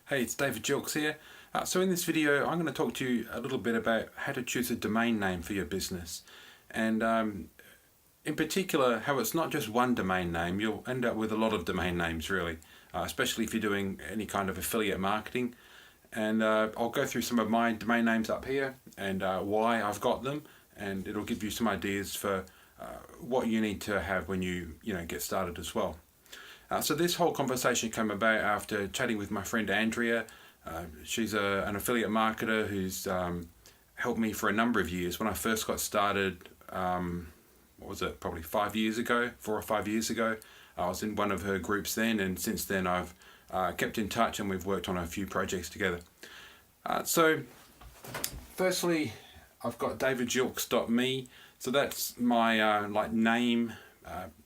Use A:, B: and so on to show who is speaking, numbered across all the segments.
A: Hey, it's David Gilks here. So in this video, I'm going to talk to you a little bit about how to choose a domain name for your business. And in particular, how it's not just one domain name. You'll end up with a lot of domain names, really, especially if you're doing any kind of affiliate marketing. And I'll go through some of my domain names up here and why I've got them. And it'll give you some ideas for what you need to have when you get started as well. So this whole conversation came about after chatting with my friend Andrea. She's an affiliate marketer who's helped me for a number of years. When I first got started, probably 4 or 5 years ago, I was in one of her groups then, and since then I've kept in touch and we've worked on a few projects together. So firstly, I've got davidgilks.me. So that's my name,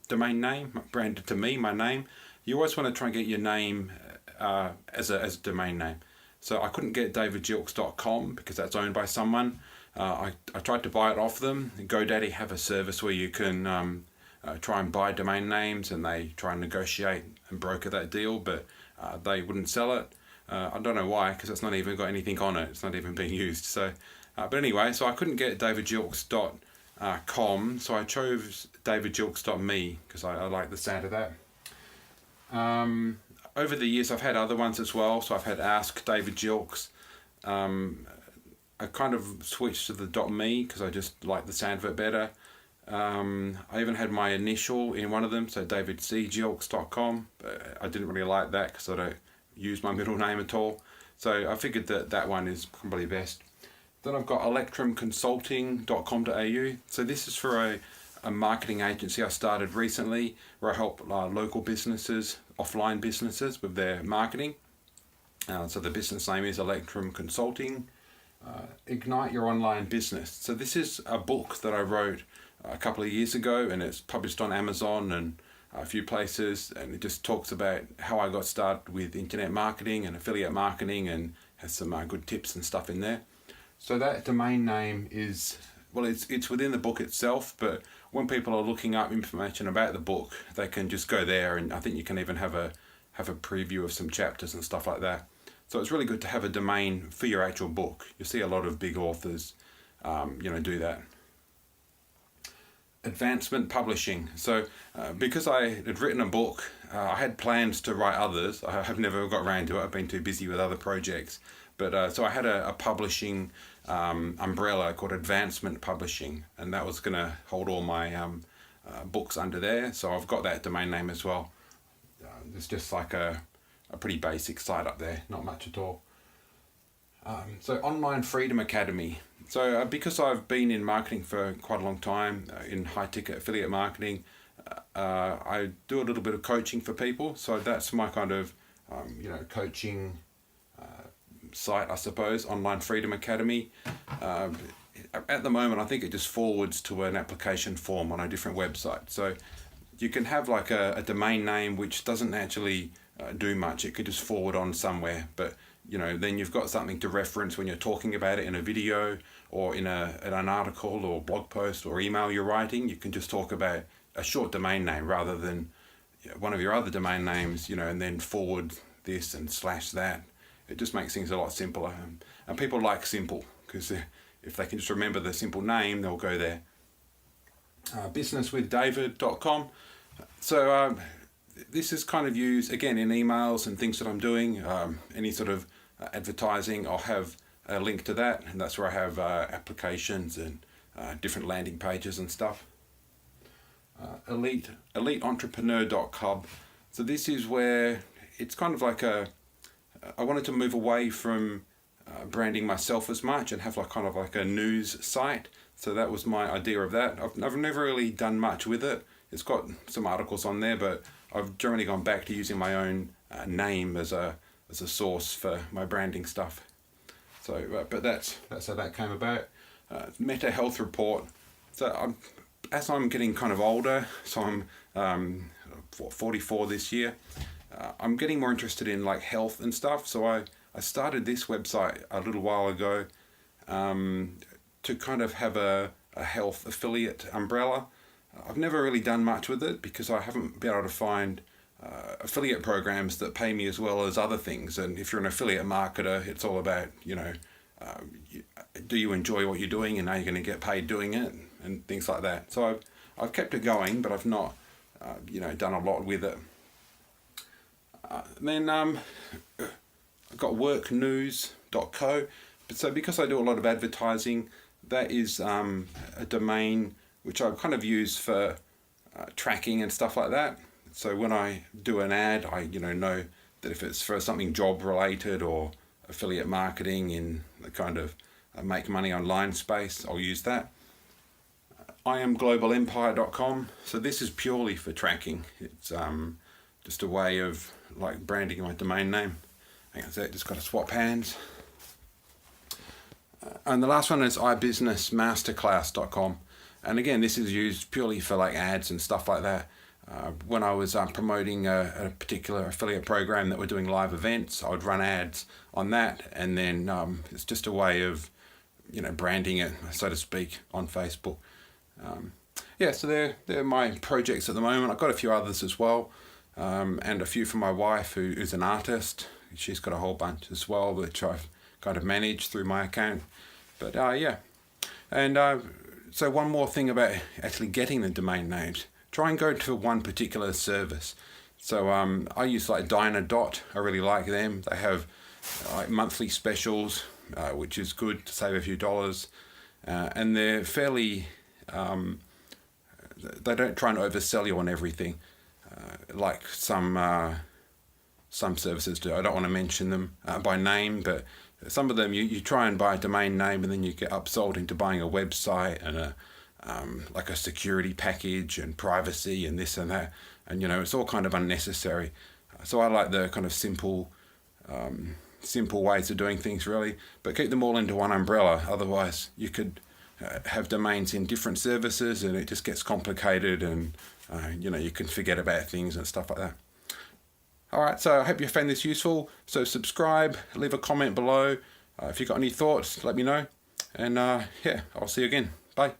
A: domain name, branded to me, my name. You always want to try and get your name as a domain name. So I couldn't get davidgilks.com because that's owned by someone. I tried to buy it off them. GoDaddy have a service where you can try and buy domain names, and they try and negotiate and broker that deal, but they wouldn't sell it. I don't know why, because it's not even got anything on it. It's not even being used. So, but anyway, so I couldn't get davidgilks.com, so I chose davidgilks.me because I like the sound of that. Over the years I've had other ones as well, so I've had Ask David Gilks. I kind of switched to the .me because I just like the sound of it better. I even had my initial in one of them, so davidcgilks.com, but I didn't really like that because I don't use my middle name at all, so I figured that one is probably best. Then I've got electrumconsulting.com.au. So this is for a marketing agency I started recently where I help local businesses, offline businesses, with their marketing. So the business name is Electrum Consulting. Ignite Your Online Business. So this is a book that I wrote a couple of years ago, and it's published on Amazon and a few places, and it just talks about how I got started with internet marketing and affiliate marketing, and has some good tips and stuff in there. So that domain name is, well, it's within the book itself, but when people are looking up information about the book, they can just go there, and I think you can even have a preview of some chapters and stuff like that. So it's really good to have a domain for your actual book. You see a lot of big authors, do that. Advancement Publishing. So because I had written a book, I had plans to write others. I have never got around to it. I've been too busy with other projects. But so I had a publishing umbrella called Advancement Publishing, and that was going to hold all my books under there. So I've got that domain name as well. It's just like a pretty basic site up there, not much at all. So Online Freedom Academy. So because I've been in marketing for quite a long time, in high-ticket affiliate marketing, I do a little bit of coaching for people. So that's my kind of coaching site, I suppose, Online Freedom Academy. At the moment, I think it just forwards to an application form on a different website. So you can have like a domain name which doesn't actually do much. It could just forward on somewhere, but then you've got something to reference when you're talking about it in a video or in an article or blog post or email you're writing. You can just talk about a short domain name rather than one of your other domain names, and then forward this and slash that. It just makes things a lot simpler, and people like simple because if they can just remember the simple name, they'll go there. Businesswithdavid.com. So this is kind of used again in emails and things that I'm doing. Any sort of advertising, I'll have a link to that, and that's where I have applications and different landing pages and stuff. Eliteentrepreneur.club. So this is where it's kind of like I wanted to move away from branding myself as much and have kind of like a news site. So that was my idea of that. I've never really done much with it. It's got some articles on there, but I've generally gone back to using my own name as a source for my branding stuff. So, but that's how that came about. Meta Health Report. So as I'm getting kind of older, so I'm 44 this year. I'm getting more interested in like health and stuff. So I started this website a little while ago to kind of have a health affiliate umbrella. I've never really done much with it because I haven't been able to find affiliate programs that pay me as well as other things. And if you're an affiliate marketer, it's all about, do you enjoy what you're doing, and are you going to get paid doing it, and things like that. So I've kept it going, but I've not, done a lot with it. Then I've got worknews.co. So because I do a lot of advertising, that is a domain which I kind of use for tracking and stuff like that. So when I do an ad, I know that if it's for something job related or affiliate marketing in the kind of make money online space, I'll use that. IamGlobalEmpire.com. So this is purely for tracking. It's just a way of like branding my domain name. Hang on a sec, just got to swap hands. And the last one is iBusinessMasterclass.com. And again, this is used purely for like ads and stuff like that. When I was promoting a particular affiliate program that we're doing live events, I would run ads on that, and then it's just a way of branding it, so to speak, on Facebook. So they're my projects at the moment. I've got a few others as well, and a few for my wife who's an artist. She's got a whole bunch as well, which I've kind of managed through my account. But and so one more thing about actually getting the domain names. Try and go to one particular service. So I use like Dynadot. I really like them. They have like monthly specials, which is good to save a few dollars, and they're fairly. They don't try and oversell you on everything, like some services do. I don't want to mention them by name, but some of them you try and buy a domain name and then you get upsold into buying a website and like a security package and privacy and this and that, and it's all kind of unnecessary. So I like the kind of simple ways of doing things, really, but keep them all into one umbrella. Otherwise you could have domains in different services and it just gets complicated, and you can forget about things and stuff like that. Alright, so I hope you found this useful. So subscribe, leave a comment below. If you've got any thoughts, let me know, and I'll see you again. Bye.